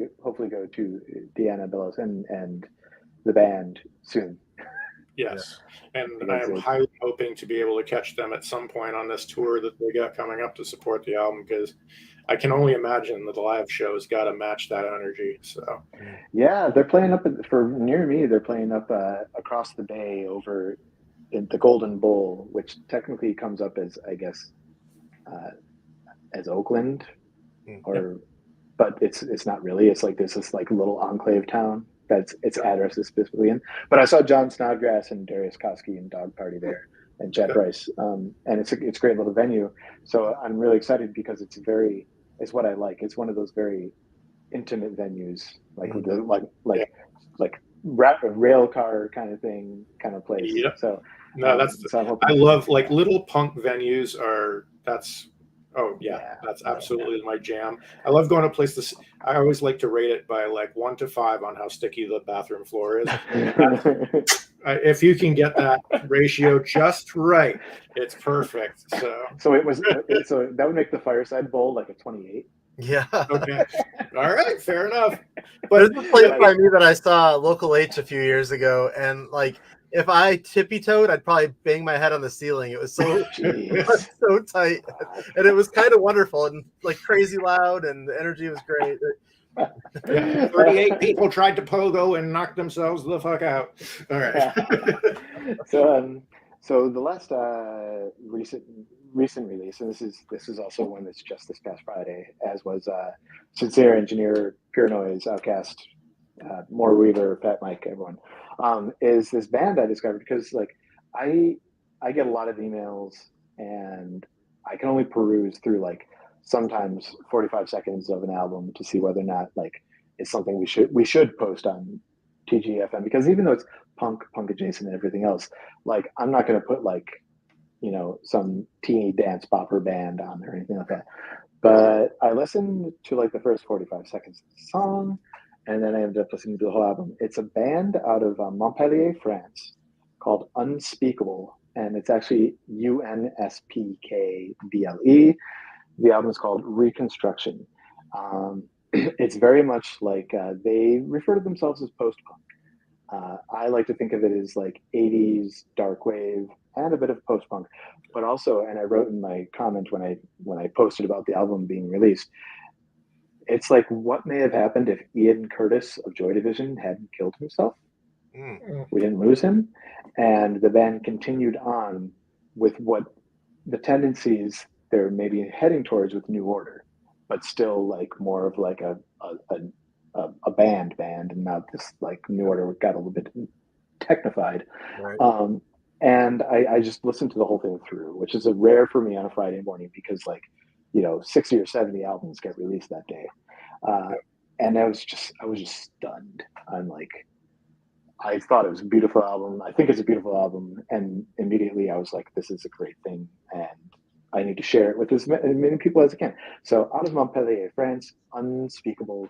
go to Deanna Bellows and the band soon. Yes, and I am highly hoping to be able to catch them at some point on this tour that they got coming up to support the album, because I can only imagine that the live show's got to match that energy. So, yeah, they're playing up near me. They're playing up across the bay over in the Golden Bowl, which technically comes up as, I guess, as Oakland, but it's not really. It's like this like little enclave town that's its address is specifically in. But I saw John Snodgrass and Darius Koski and Dog Party there, and Chad Price, and it's a great little venue. So I'm really excited because it's what I like. It's one of those very intimate venues, like with the like rail car kind of thing, kind of place. Yeah. So no, I love like little punk venues. That's Oh yeah, that's absolutely my jam. I love going to places. I always like to rate it by like 1 to 5 on how sticky the bathroom floor is. If you can get that ratio just right, it's perfect. So it was. So that would make the Fireside Bowl like a 28. Yeah. Okay. All right. Fair enough. But there's a place by me that I saw Local H a few years ago, and like if I tippy-toed, I'd probably bang my head on the ceiling. It was so so tight, and it was kind of wonderful and like crazy loud, and the energy was great. Yeah, 38 people tried to pogo and knocked themselves the fuck out. All right. So the last recent release, and this is also one that's just this past Friday, as was Sincere Engineer, Pure Noise, Outcast, More Weaver, Fat Mike, everyone, is this band I discovered because like I get a lot of emails and I can only peruse through like sometimes 45 seconds of an album to see whether or not like it's something we should post on TGFM, because even though it's punk adjacent and everything else, like I'm not going to put like, you know, some teeny dance bopper band on there or anything like that. But I listened to like the first 45 seconds of the song, and then I ended up listening to the whole album. It's a band out of Montpellier, France, called Unspeakable, and it's actually UNSPKBLE. The album is called Reconstruction. It's very much like they refer to themselves as post-punk. I like to think of it as like 80s dark wave and a bit of post-punk, but also, and I wrote in my comment when I posted about the album being released, it's like what may have happened if Ian Curtis of Joy Division hadn't killed himself. We didn't lose him, and the band continued on with what the tendencies they're maybe heading towards with New Order, but still like more of like a band, and not this like New Order got a little bit technified. Right. And I just listened to the whole thing through, which is a rare for me on a Friday morning because like, you know, 60 or 70 albums get released that day. And I was just stunned. I'm like, I thought it was a beautiful album. I think it's a beautiful album. And immediately I was like, this is a great thing. And I need to share it with as many people as I can. So out of Montpellier, France, Unspeakable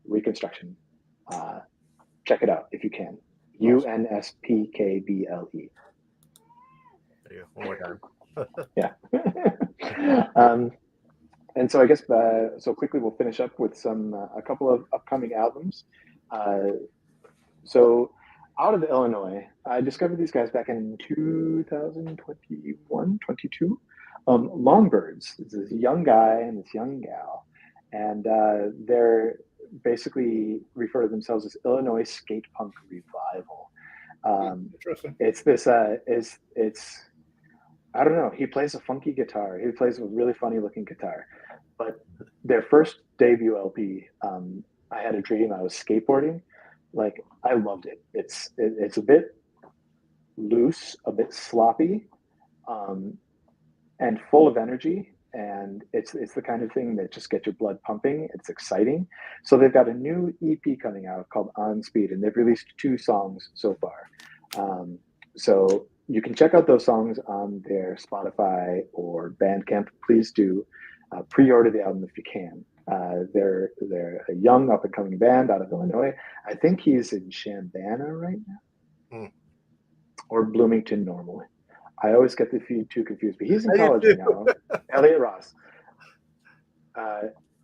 Reconstruction. Check it out if you can. UNSPKBLE. One more time. Yeah. And so I guess so quickly we'll finish up with a couple of upcoming albums. So out of Illinois, I discovered these guys back in 2021, 22. Longbirds. This is a young guy and this young gal, and they're basically refer to themselves as Illinois Skate Punk Revival. It's this it's I don't know. He plays a funky guitar. He plays a really funny looking guitar. But their first debut LP, I Had a Dream, I Was Skateboarding. Like, I loved it. It's a bit loose, a bit sloppy, and full of energy. And it's the kind of thing that just gets your blood pumping. It's exciting. So they've got a new EP coming out called On Speed, and they've released 2 songs so far. So you can check out those songs on their Spotify or Bandcamp. Please do pre-order the album if you can. They're a young up and coming band out of Illinois. I think he's in Chambana right now, or Bloomington normally. I always get the two confused, but he's in college right now. Elliot Ross.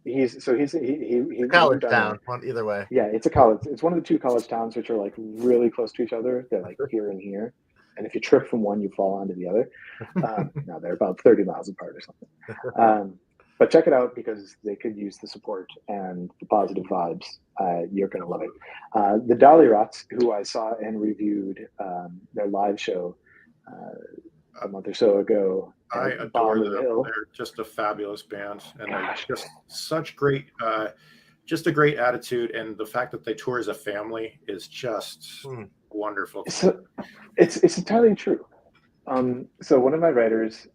He's college town. Either way. Yeah, it's a college. It's one of the 2 college towns which are like really close to each other. They're like here and here, and if you trip from one, you fall onto the other. No, they're about 30 miles apart or something. But check it out because they could use the support and the positive vibes. You're going to love it. The Dolly Rots, who I saw and reviewed their live show a month or so ago. I adore them. They're just a fabulous band, and they're just such great, just a great attitude. And the fact that they tour as a family is just wonderful. So, it's entirely true. So one of my writers,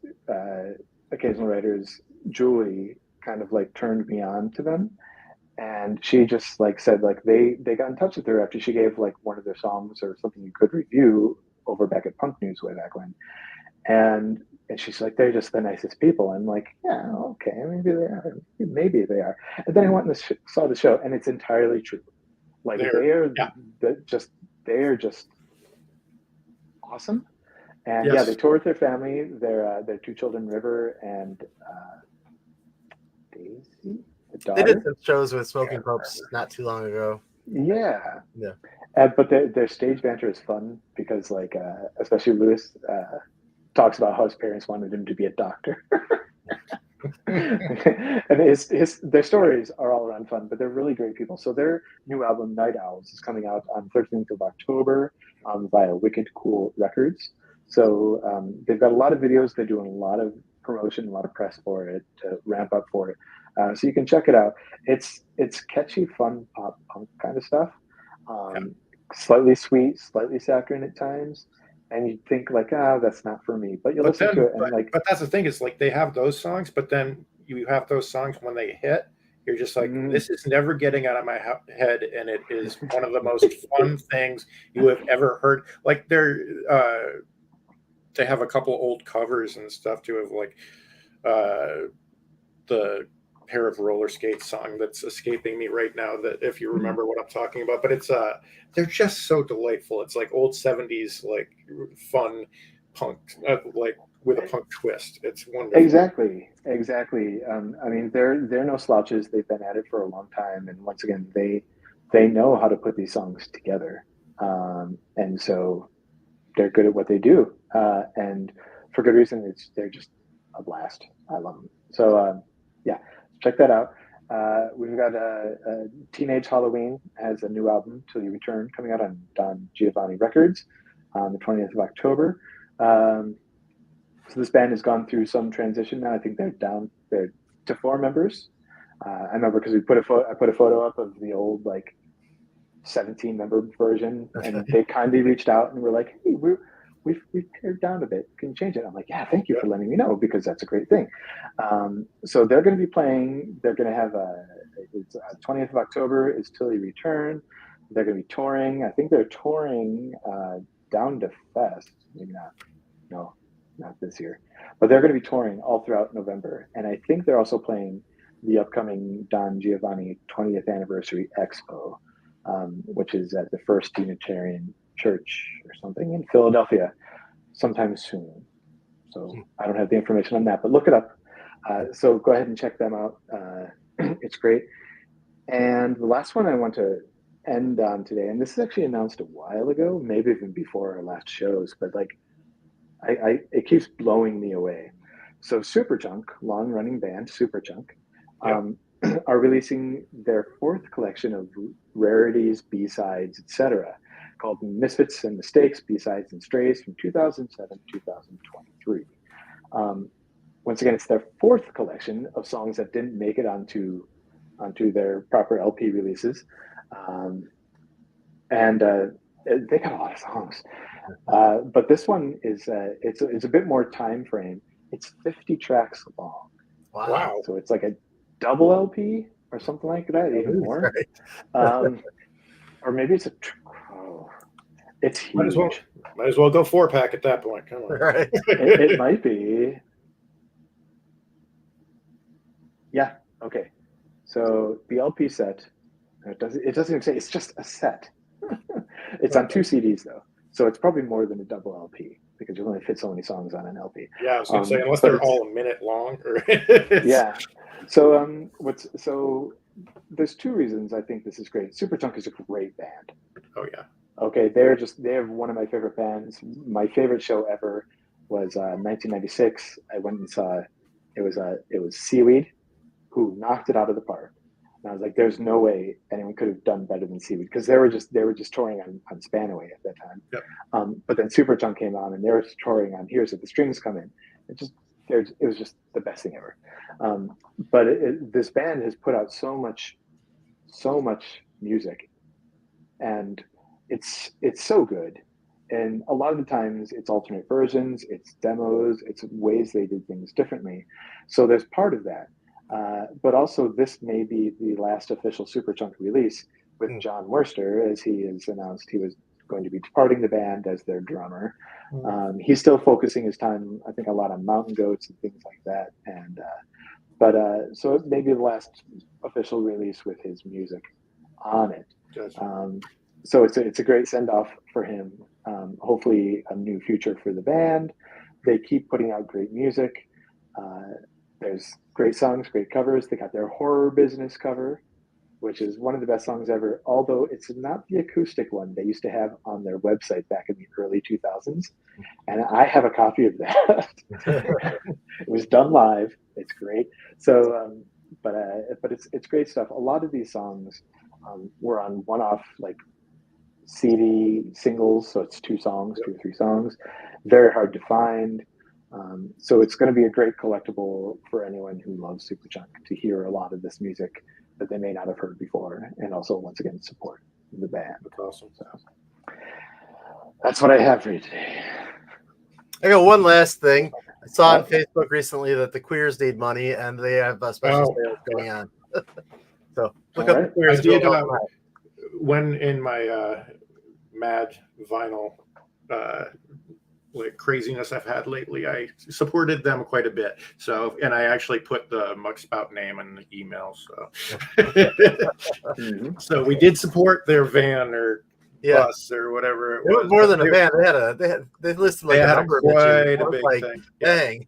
occasional writers, Julie, kind of like turned me on to them, and she just like said like they got in touch with her after she gave like one of their songs or something you could review over back at Punk News way back when, and And she's like, they're just the nicest people. I'm like, yeah, okay, maybe they are. Maybe they are. And then I went and saw the show, and it's entirely true. Like Yeah. they're just awesome. And Yes. yeah, they tour with their family, their two children, River and Daisy, the They did daughter. some shows with Smoking Popes not too long ago. Yeah. Yeah. But their stage banter is fun because, like, especially Lewis talks about how his parents wanted him to be a doctor. And their stories are all around fun, but they're really great people. So their new album, Night Owls, is coming out on 13th of October via Wicked Cool Records. So they've got a lot of videos. They're doing a lot of promotion, a lot of press for it to ramp up for it. So you can check it out. It's catchy, fun pop punk kind of stuff. Slightly sweet, slightly saccharine at times. And you think like, that's not for me. But you listen to it and but that's the thing is like they have those songs, but then you have those songs when they hit, you're just like, this is never getting out of my head, and it is one of the most fun things you have ever heard. Like they have a couple old covers and stuff too of like the Pair of Roller Skates song that's escaping me right now, that if you remember what I'm talking about, but it's they're just so delightful. It's like old 70s like fun punk, like with a punk twist. It's wonderful. Exactly. I mean, they're no slouches. They've been at it for a long time, and once again, they know how to put these songs together, and so they're good at what they do, and for good reason. They're just a blast. I love them. So yeah, check that out. We've got Teenage Halloween has a new album, Till You Return, coming out on Don Giovanni Records on the 20th of October. So this band has gone through some transition now. I think they're down to 4 members. I remember because I put a photo up of the old like 17-member version, and they kindly reached out and were like, "Hey, we've pared down a bit. Can you change it?" I'm like, "Yeah, thank you for letting me know, because that's a great thing." So they're going to be playing. They're going to have it's 20th of October is Till You Return. They're going to be touring. I think they're touring down to Fest. Maybe not. No, not this year. But they're going to be touring all throughout November. And I think they're also playing the upcoming Don Giovanni 20th Anniversary Expo, which is at the First Unitarian Church or something in Philadelphia sometime soon. So I don't have the information on that, but look it up. So go ahead and check them out. It's great. And the last one I want to end on today, and this is actually announced a while ago, maybe even before our last shows, but like it keeps blowing me away. So Superchunk, long-running band Superchunk, are releasing their 4th collection of rarities, B-sides, etc., called Misfits and Mistakes, B-sides and Strays from 2007 to 2023. Once again, it's their 4th collection of songs that didn't make it onto their proper LP releases, and they got a lot of songs. But this one is it's a bit more time frame. It's 50 tracks long. Wow. So it's like a double LP or something like that, even more. Or maybe it's it's huge. Might as well go 4-pack at that point. Come on. Right. It might be. Yeah. Okay. So the LP set, it doesn't even say, it's just a set. It's on 2 CDs though, so it's probably more than a double LP because you only fit so many songs on an LP. Yeah, I was going to say, unless they're all a minute long. Yeah. So so there's 2 reasons I think this is great. Superchunk is a great band. Oh yeah. Okay, they have one of my favorite bands. My favorite show ever was 1996. I went and saw it was Seaweed, who knocked it out of the park. And I was like, there's no way anyone could have done better than Seaweed, because they were just touring on Spanaway at that time. Yep. But then Superchunk came on, and they were touring on Here's If the Strings Come In. It was just the best thing ever. But this band has put out so much music, and it's so good. And a lot of the times it's alternate versions, it's demos, it's ways they did things differently. So there's part of that. But also this may be the last official Superchunk release with John Worster, as he has announced he was going to be departing the band as their drummer. He's still focusing his time, I think, a lot on Mountain Goats and things like that. And so it may be the last official release with his music on it. So it's a great send off for him. Hopefully, a new future for the band. They keep putting out great music. There's great songs, great covers. They got their Horror Business cover, which is one of the best songs ever, although it's not the acoustic one they used to have on their website back in the early 2000s. And I have a copy of that. It was done live. It's great. So, but it's great stuff. A lot of these songs were on one-off like CD singles, so it's 2 songs, 2 or 3 songs. Very hard to find. So it's going to be a great collectible for anyone who loves Superchunk to hear a lot of this music that they may not have heard before, and also once again support the band. That's awesome. So that's what I have for you today. I got one last thing. I saw on Facebook recently that the Queers need money, and they have a special sales going on. So look up the Queers. I did, when in my mad vinyl like craziness I've had lately, I supported them quite a bit. So, and I actually put the Muckspout name in the email. So, so we did support their van or bus or whatever it was. It was more than a van. They listed like a number of quite a big thing. Dang.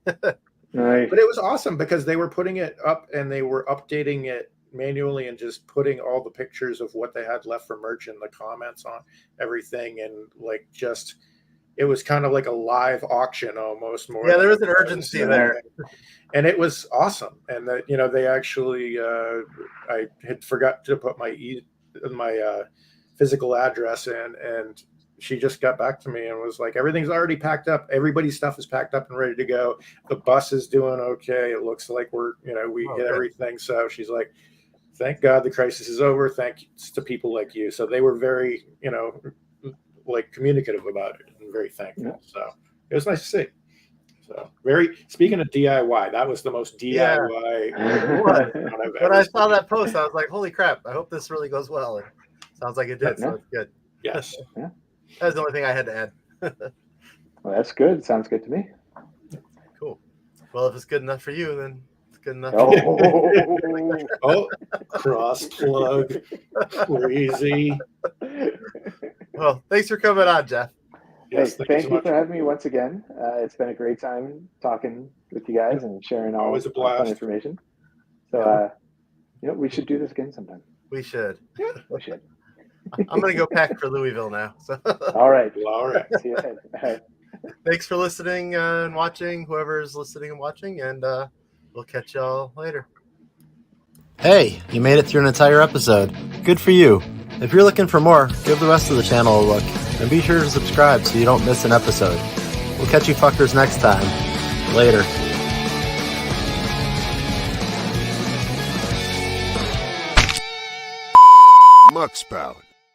Right. But it was awesome because they were putting it up and they were updating it manually and just putting all the pictures of what they had left for merch in the comments on everything, and like just it was kind of like a live auction almost. More there was an urgency there, and it was awesome. And that they actually I had forgot to put my physical address in, and she just got back to me and was like, everything's already packed up. Everybody's stuff is packed up and ready to go. The bus is doing okay. It looks like we hit everything. So she's like, thank God the crisis is over. Thanks to people like you. So they were very, like communicative about it and very thankful. Yeah. So it was nice to see. So speaking of DIY, that was the most DIY. When I saw that post, I was like, holy crap, I hope this really goes well. And sounds like it did. So it's good. Yes. Yeah. That was the only thing I had to add. Well, that's good. Sounds good to me. Cool. Well, if it's good enough for you, then it's good enough. Cross plug. Crazy. Well, thanks for coming on, Jeff. Yes, thank you for having me once again. It's been a great time talking with you guys and sharing all this fun information. So, we should do this again sometime. We should. Yeah. We should. I'm going to go pack for Louisville now. So. All right. See you ahead. All right. Thanks for listening and watching, whoever's listening and watching, and we'll catch y'all later. Hey, you made it through an entire episode. Good for you. If you're looking for more, give the rest of the channel a look, and be sure to subscribe so you don't miss an episode. We'll catch you fuckers next time. Later. Muckspout.